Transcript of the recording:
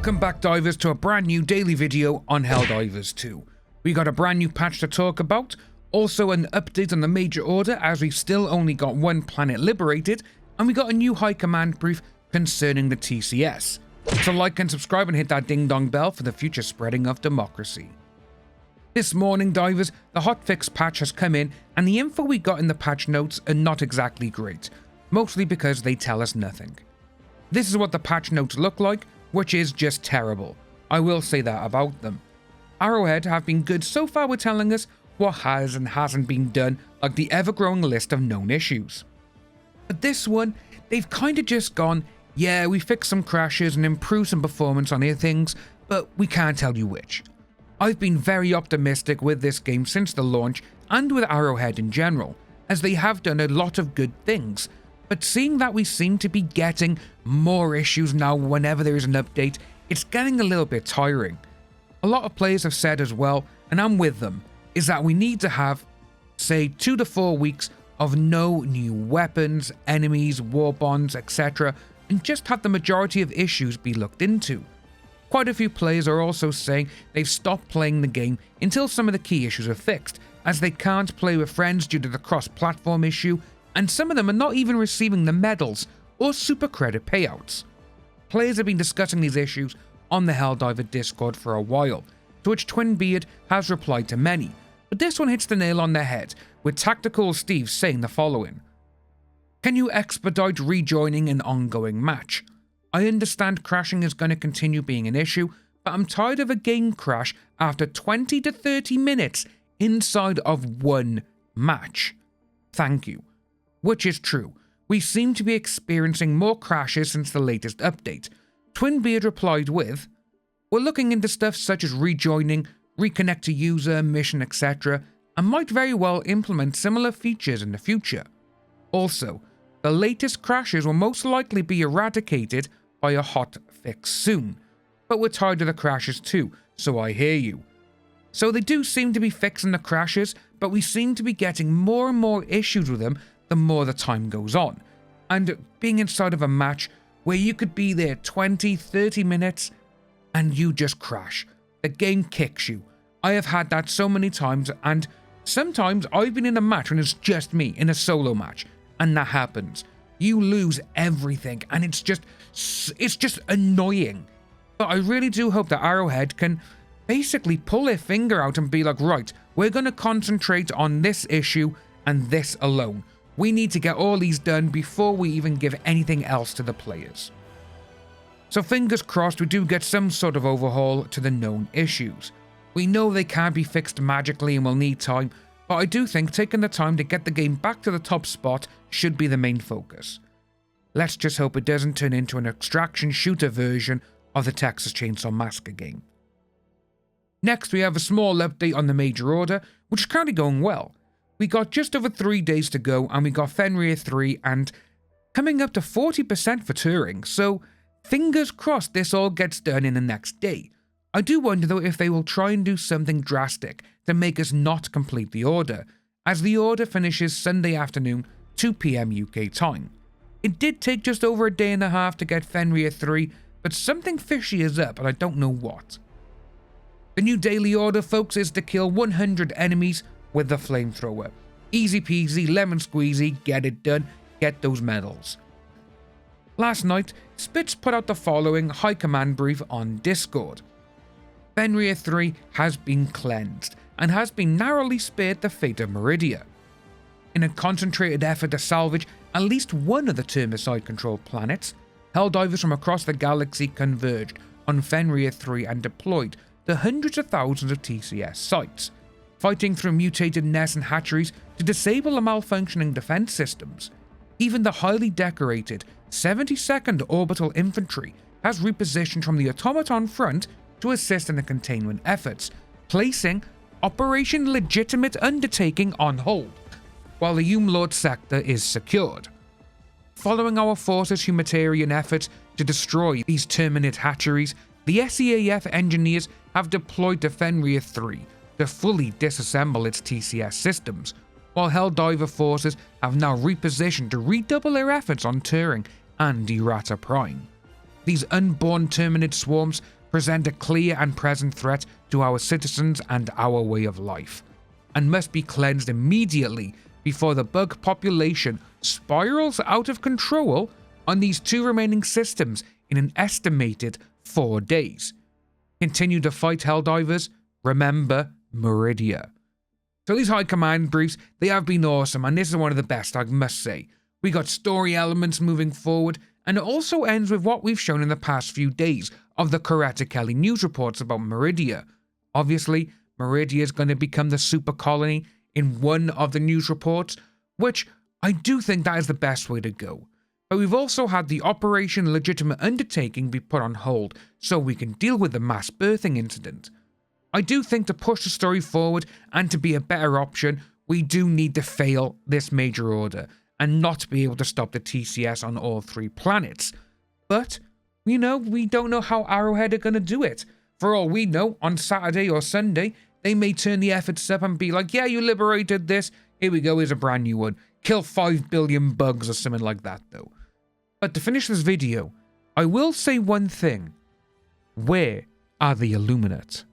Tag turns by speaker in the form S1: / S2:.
S1: Welcome back, divers, to a brand new daily video on Helldivers 2. We got a brand new patch to talk about, also an update on the major order as we've still only got one planet liberated, and we got a new high command brief concerning the TCS. So like and subscribe and hit that ding dong bell for the future spreading of democracy. This morning, divers, the hotfix patch has come in and the info we got in the patch notes are not exactly great, mostly because they tell us nothing. This is what the patch notes look like, which is just terrible. I will say that about them. Arrowhead have been good so far with telling us what has and hasn't been done, like the ever-growing list of known issues. But this one, they've kinda just gone, yeah, we fixed some crashes and improved some performance on things, but we can't tell you which. I've been very optimistic with this game since the launch, and with Arrowhead in general, as they have done a lot of good things. But seeing that we seem to be getting more issues now whenever there is an update, it's getting a little bit tiring. A lot of players have said as well, and I'm with them, is that we need to have, say, 2 to 4 weeks of no new weapons, enemies, war bonds, etc., and just have the majority of issues be looked into. Quite a few players are also saying they've stopped playing the game until some of the key issues are fixed, as they can't play with friends due to the cross-platform issue, and some of them are not even receiving the medals or super credit payouts. Players have been discussing these issues on the Helldiver Discord for a while, to which Twinbeard has replied to many, but this one hits the nail on the head, with Tactical Steve saying the following. Can you expedite rejoining an ongoing match? I understand crashing is going to continue being an issue, but I'm tired of a game crash after 20 to 30 minutes inside of one match. Thank you. Which is true. We seem to be experiencing more crashes since the latest update. Twinbeard replied with, we're looking into stuff such as rejoining, reconnect to user, mission, etc., and might very well implement similar features in the future. Also, the latest crashes will most likely be eradicated by a hot fix soon, but we're tired of the crashes too, so I hear you. So they do seem to be fixing the crashes, but we seem to be getting more and more issues with them the more the time goes on, and being inside of a match where you could be there 20-30 minutes and you just crash. The game kicks you. I have had that so many times, and sometimes I've been in a match when it's just me in a solo match, and that happens. You lose everything, and it's just annoying. But I really do hope that Arrowhead can basically pull their finger out and be like, right, we're going to concentrate on this issue and this alone. We need to get all these done before we even give anything else to the players. So fingers crossed we do get some sort of overhaul to the known issues. We know they can't be fixed magically and will need time, but I do think taking the time to get the game back to the top spot should be the main focus. Let's just hope it doesn't turn into an extraction shooter version of the Texas Chainsaw Massacre game. Next, we have a small update on the major order, which is currently going well. We got just over 3 days to go, and we got Fenrir 3 and coming up to 40% for Turing, so fingers crossed this all gets done in the next day. I do wonder though if they will try and do something drastic to make us not complete the order, as the order finishes Sunday afternoon, 2 PM UK time. It did take just over a day and a half to get Fenrir 3, but something fishy is up and I don't know what. The new daily order, folks, is to kill 100 enemies with the flamethrower. Easy peasy, lemon squeezy, get it done, get those medals. Last night, Spitz put out the following high command brief on Discord. Fenrir 3 has been cleansed and has been narrowly spared the fate of Meridia. In a concentrated effort to salvage at least one of the Termicide-controlled planets, Helldivers from across the galaxy converged on Fenrir 3 and deployed to hundreds of thousands of TCS sites, fighting through mutated nests and hatcheries to disable the malfunctioning defense systems. Even the highly decorated 72nd Orbital Infantry has repositioned from the Automaton front to assist in the containment efforts, placing Operation Legitimate Undertaking on hold, while the Umlord sector is secured. Following our forces' humanitarian efforts to destroy these Terminate hatcheries, the SEAF engineers have deployed to Fenrir 3 to fully disassemble its TCS systems, while Helldiver forces have now repositioned to redouble their efforts on Turing and Errata Prime. these unborn Terminid swarms present a clear and present threat to our citizens and our way of life, and must be cleansed immediately before the bug population spirals out of control on these 2 remaining systems in an estimated 4 days. Continue to fight, Helldivers. Remember Meridia. So these high command briefs, they have been awesome, and this is one of the best, I must say. We got story elements moving forward, and it also ends with what we've shown in the past few days of the Coretta Kelly news reports about Meridia. Obviously, Meridia is going to become the super colony in one of the news reports, which I do think that is the best way to go. But we've also had the Operation Legitimate Undertaking be put on hold so we can deal with the mass birthing incident. I do think to push the story forward and to be a better option, we do need to fail this major order and not be able to stop the TCS on all 3 planets. But, you know, we don't know how Arrowhead are going to do it. For all we know, on Saturday or Sunday, they may turn the efforts up and be like, yeah, you liberated this, here we go, here's a brand new one. Kill 5 billion bugs or something like that, though. But to finish this video, I will say one thing. Where are the Illuminati?